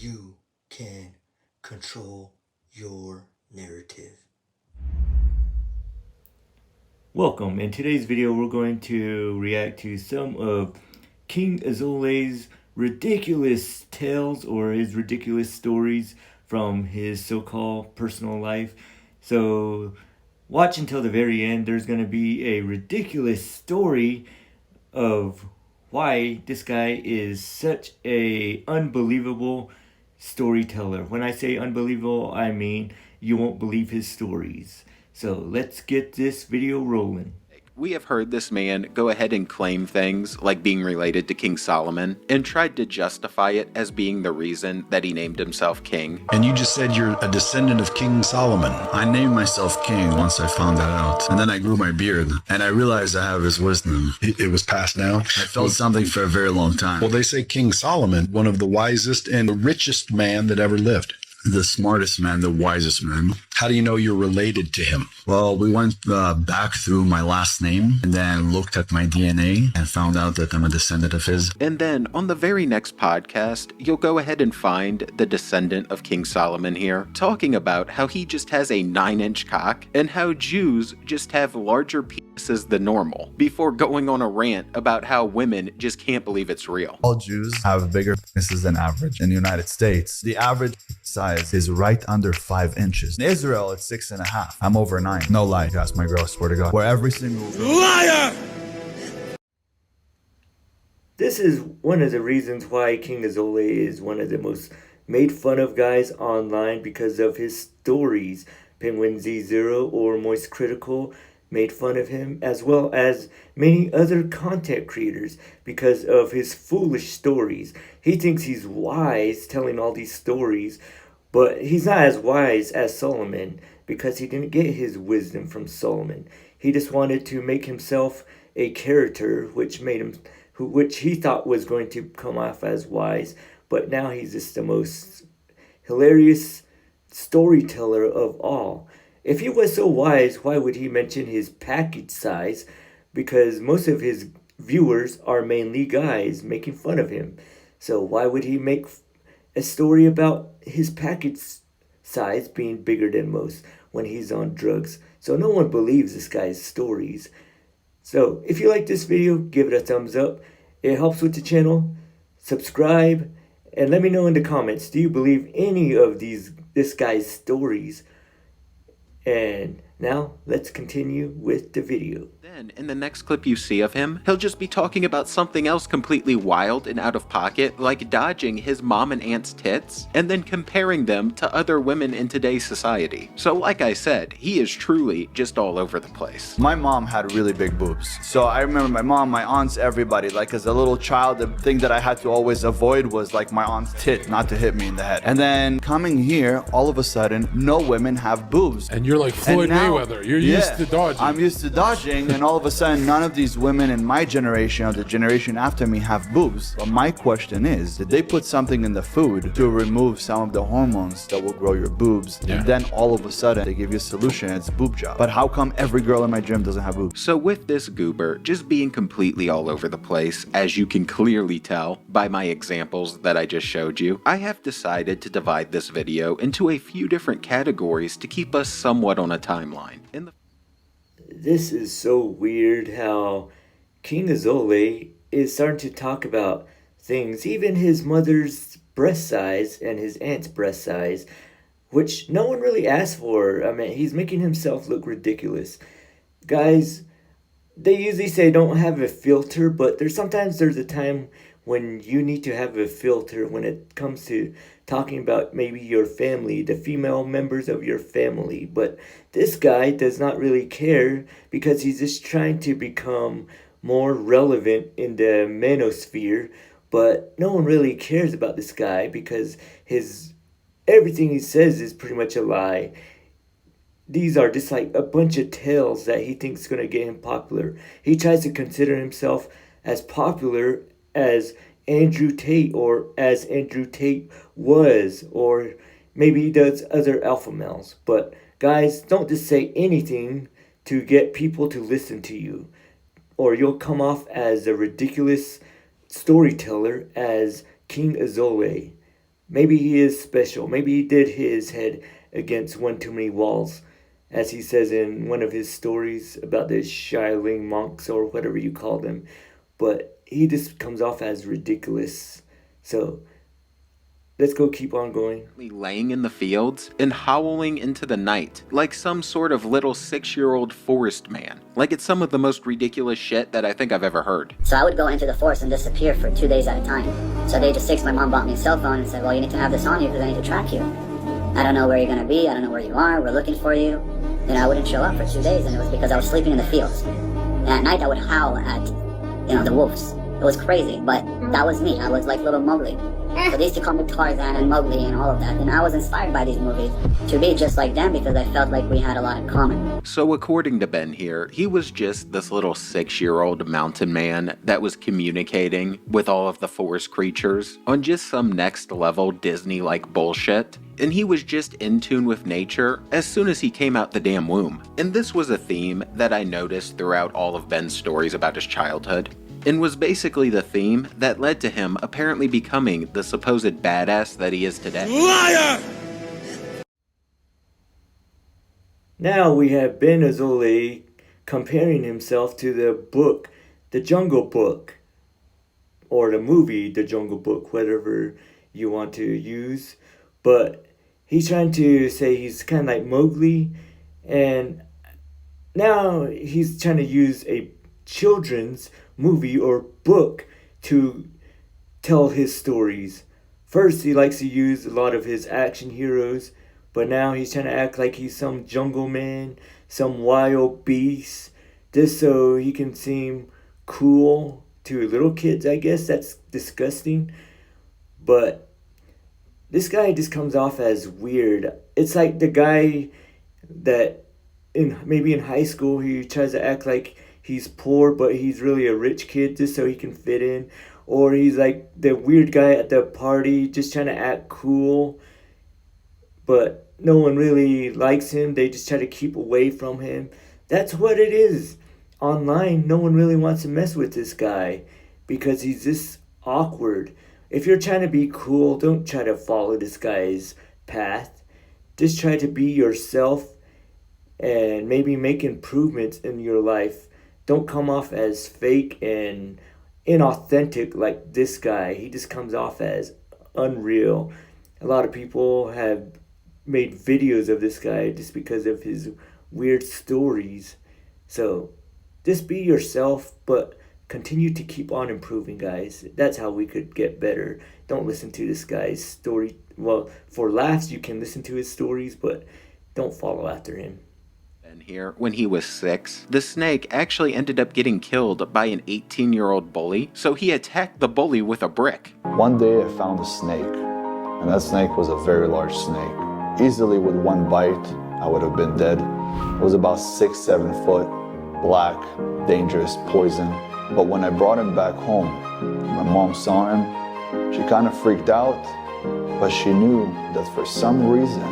you can control your narrative. Welcome. In today's video, we're going to react to some of KingAzoulay's ridiculous tales or his ridiculous stories from his so-called personal life. So watch until the very end. There's going to be a ridiculous story of why this guy is such a unbelievable storyteller. When I say unbelievable, I mean you won't believe his stories. So let's get this video rolling. We have heard this man go ahead and claim things like being related to King Solomon and tried to justify it as being the reason that he named himself king. And you just said you're a descendant of King Solomon. I named myself king once I found that out. And then I grew my beard and I realized I have his wisdom. It was passed down. I felt something for a very long time. Well, they say King Solomon, one of the wisest and the richest man that ever lived. The smartest man, the wisest man. How do you know you're related to him? Well, we went back through my last name and then looked at my DNA and found out that I'm a descendant of his. And then on the very next podcast, you'll go ahead and find the descendant of King Solomon here, talking about how he just has a 9-inch cock and how Jews just have larger penises than normal, before going on a rant about how women just can't believe it's real. All Jews have bigger penises than average. In the United States, the average size is right under 5 inches. In Israel, it's 6.5. I'm over 9. No lie. You ask my girl, I swear to God. Where every single liar! This is one of the reasons why KingAzoulay is one of the most made fun of guys online, because of his stories. Penguin Z0 or Moist Critical made fun of him, as well as many other content creators, because of his foolish stories. He thinks he's wise telling all these stories, but he's not as wise as Solomon, because he didn't get his wisdom from Solomon. He just wanted to make himself a character which he thought was going to come off as wise, but now he's just the most hilarious storyteller of all. If he was so wise, why would he mention his package size? Because most of his viewers are mainly guys making fun of him. So why would he make a story about his package size being bigger than most when he's on drugs? So no one believes this guy's stories. So if you like this video, give it a thumbs up. It helps with the channel. Subscribe and let me know in the comments, do you believe any of this guy's stories? And now let's continue with the video. Then, in the next clip you see of him, he'll just be talking about something else completely wild and out of pocket, like dodging his mom and aunt's tits, and then comparing them to other women in today's society. So like I said, he is truly just all over the place. My mom had really big boobs. So I remember my mom, my aunts, everybody. Like as a little child, the thing that I had to always avoid was like my aunt's tit, not to hit me in the head. And then coming here, all of a sudden, no women have boobs. And you're like Floyd Mayweather. You're used to dodging. I'm used to dodging, and all of a sudden, none of these women in my generation or the generation after me have boobs. But my question is, did they put something in the food to remove some of the hormones that will grow your boobs? Yeah. And then all of a sudden, they give you a solution, it's boob job. But how come every girl in my gym doesn't have boobs? So with this goober just being completely all over the place, as you can clearly tell by my examples that I just showed you, I have decided to divide this video into a few different categories to keep us somewhat on a timeline. This is so weird how KingAzoulay is starting to talk about things, even his mother's breast size and his aunt's breast size, which no one really asked for. I mean, he's making himself look ridiculous. Guys, they usually say don't have a filter, but sometimes there's a time when you need to have a filter when it comes to talking about maybe your family, the female members of your family. But this guy does not really care, because he's just trying to become more relevant in the manosphere. But no one really cares about this guy, because everything he says is pretty much a lie. These are just like a bunch of tales that he thinks is going to get him popular. He tries to consider himself as popular as Andrew Tate, or as Andrew Tate was, or maybe he does other alpha males. But guys, don't just say anything to get people to listen to you, or you'll come off as a ridiculous storyteller as KingAzoulay. maybe he is special. Maybe he did hit his head against one too many walls, as he says in one of his stories about the Shiling monks or whatever you call them. But he just comes off as ridiculous. So let's go keep on going. Laying in the fields and howling into the night like some sort of little 6-year-old forest man. Like it's some of the most ridiculous shit that I think I've ever heard. So I would go into the forest and disappear for 2 days at a time. So at the age of 6, my mom bought me a cell phone and said, well, you need to have this on you because I need to track you. I don't know where you're going to be. I don't know where you are. We're looking for you. Then I wouldn't show up for 2 days, and it was because I was sleeping in the fields. And at night I would howl at, the wolves. It was crazy, but that was me. I was like little Mowgli. So they used to call me Tarzan and Mowgli and all of that. And I was inspired by these movies to be just like them because I felt like we had a lot in common. So according to Ben here, he was just this little 6-year-old mountain man that was communicating with all of the forest creatures on just some next level Disney-like bullshit. And he was just in tune with nature as soon as he came out the damn womb. And this was a theme that I noticed throughout all of Ben's stories about his childhood, and was basically the theme that led to him apparently becoming the supposed badass that he is today. Liar! Now we have Ben Azoulay comparing himself to the book, The Jungle Book, or the movie, The Jungle Book, whatever you want to use. But he's trying to say he's kind of like Mowgli, and now he's trying to use a children's movie or book to tell his stories. First, he likes to use a lot of his action heroes, but now he's trying to act like he's some jungle man, some wild beast, just so he can seem cool to little kids. I guess that's disgusting, but this guy just comes off as weird. It's like the guy that maybe in high school he tries to act like he's poor, but he's really a rich kid just so he can fit in. Or he's like the weird guy at the party just trying to act cool, but no one really likes him. They just try to keep away from him. That's what it is. Online, no one really wants to mess with this guy because he's just awkward. If you're trying to be cool, don't try to follow this guy's path. Just try to be yourself and maybe make improvements in your life. Don't come off as fake and inauthentic like this guy. He just comes off as unreal. A lot of people have made videos of this guy just because of his weird stories. So just be yourself, but continue to keep on improving, guys. That's how we could get better. Don't listen to this guy's story. Well, for laughs, you can listen to his stories, but don't follow after him. And here, when he was 6, the snake actually ended up getting killed by an 18-year-old bully, so he attacked the bully with a brick. One day I found a snake, and that snake was a very large snake. Easily with one bite, I would have been dead. It was about 6-7 foot, black, dangerous, poison. But when I brought him back home, my mom saw him. She kind of freaked out, but she knew that for some reason,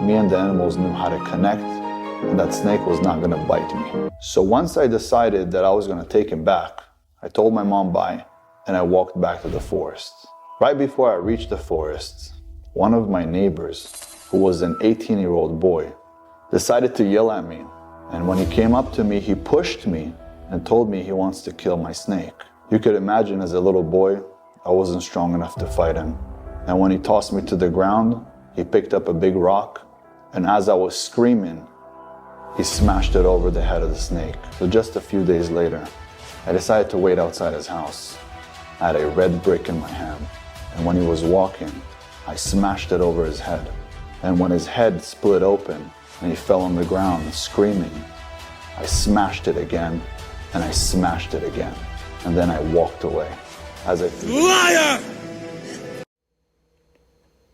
me and the animals knew how to connect, and that snake was not going to bite me. So once I decided that I was going to take him back, I told my mom bye, and I walked back to the forest. Right before I reached the forest, one of my neighbors, who was an 18-year-old boy, decided to yell at me. And when he came up to me, he pushed me and told me he wants to kill my snake. You could imagine as a little boy, I wasn't strong enough to fight him. And when he tossed me to the ground, he picked up a big rock, and as I was screaming, he smashed it over the head of the snake. So just a few days later, I decided to wait outside his house. I had a red brick in my hand, and when he was walking, I smashed it over his head. And when his head split open and he fell on the ground screaming, I smashed it again, and I smashed it again. And then I walked away. As I Liar!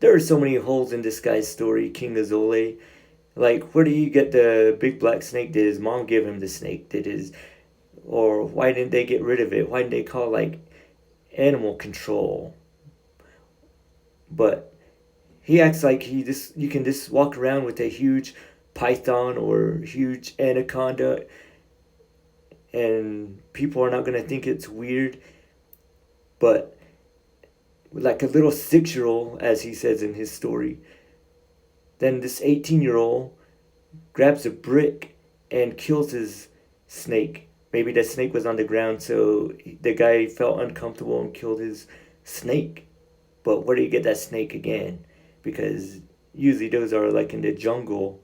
There are so many holes in this guy's story, KingAzoulay. Like, where did he get the big black snake? Did his mom give him the snake? Or why didn't they get rid of it? Why didn't they call, like, animal control? But he acts like you can just walk around with a huge python or huge anaconda and people are not going to think it's weird. But like a little 6-year-old, as he says in his story. Then this 18-year-old grabs a brick and kills his snake. Maybe that snake was on the ground, so the guy felt uncomfortable and killed his snake. But where do you get that snake again? Because usually those are like in the jungle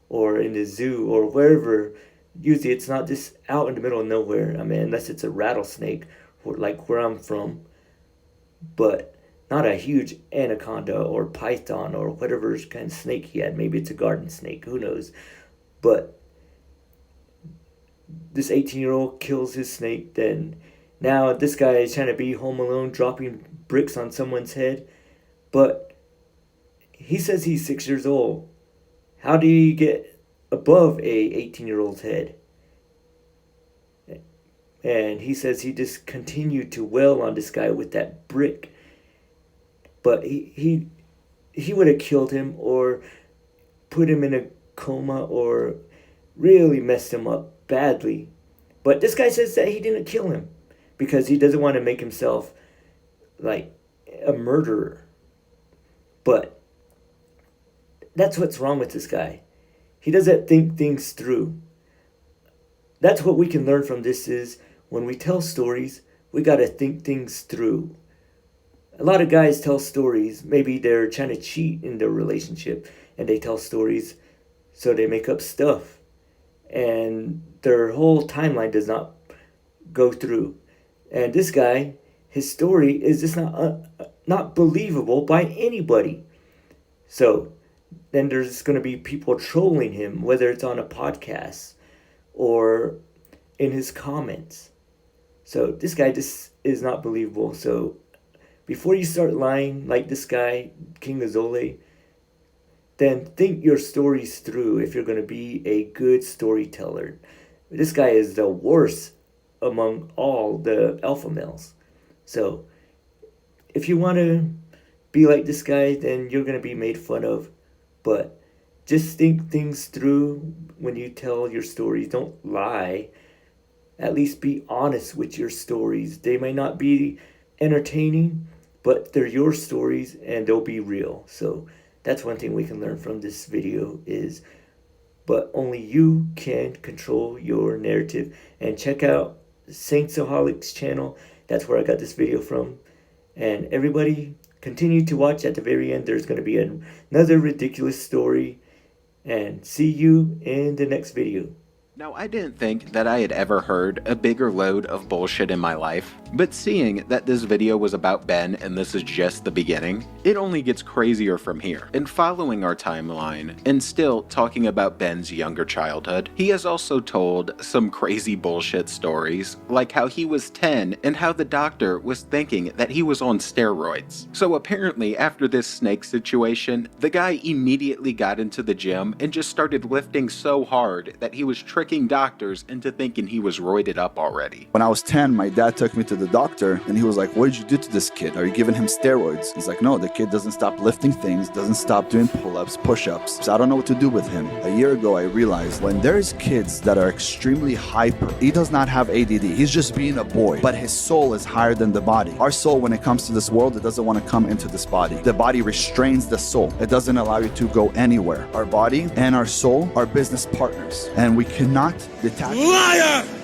or in the zoo or wherever. Usually it's not just out in the middle of nowhere. I mean, unless it's a rattlesnake, like where I'm from. But not a huge anaconda or python or whatever kind of snake he had. Maybe it's a garden snake, who knows. But this 18-year-old kills his snake. Then now this guy is trying to be home alone, dropping bricks on someone's head. But he says he's 6 years old. How do you get above a 18-year-old's head? And he says he just continued to wail on this guy with that brick. But he would have killed him or put him in a coma or really messed him up badly. But this guy says that he didn't kill him because he doesn't want to make himself like a murderer. But that's what's wrong with this guy. He doesn't think things through. That's what we can learn from this is when we tell stories, we got to think things through. A lot of guys tell stories. Maybe they're trying to cheat in their relationship and they tell stories so they make up stuff. And their whole timeline does not go through. And this guy, his story is just not believable by anybody. So then there's going to be people trolling him, whether it's on a podcast or in his comments. So this guy just is not believable. So before you start lying like this guy, KingAzoulay, then think your stories through if you're going to be a good storyteller. This guy is the worst among all the alpha males. So if you want to be like this guy, then you're going to be made fun of. But just think things through when you tell your stories. Don't lie. At least be honest with your stories. They may not be entertaining, but they're your stories and they'll be real. So that's one thing we can learn from this video is, but only you can control your narrative. And check out Saintsaholic's channel. That's where I got this video from. And everybody continue to watch. At the very end, there's going to be another ridiculous story. And see you in the next video. Now, I didn't think that I had ever heard a bigger load of bullshit in my life, but seeing that this video was about Ben and this is just the beginning, it only gets crazier from here. And following our timeline, and still talking about Ben's younger childhood, he has also told some crazy bullshit stories, like how he was 10 and how the doctor was thinking that he was on steroids. So apparently after this snake situation, the guy immediately got into the gym and just started lifting so hard that he was tricking doctors into thinking he was roided up already. When I was 10, my dad took me to the doctor and he was like, what did you do to this kid? Are you giving him steroids? He's like, no, the kid doesn't stop lifting things, doesn't stop doing pull-ups, push-ups. So I don't know what to do with him. A year ago, I realized when there's kids that are extremely hyper, he does not have ADD. He's just being a boy, but his soul is higher than the body. Our soul, when it comes to this world, it doesn't want to come into this body. The body restrains the soul. It doesn't allow you to go anywhere. Our body and our soul are business partners, and we cannot detach. Liar!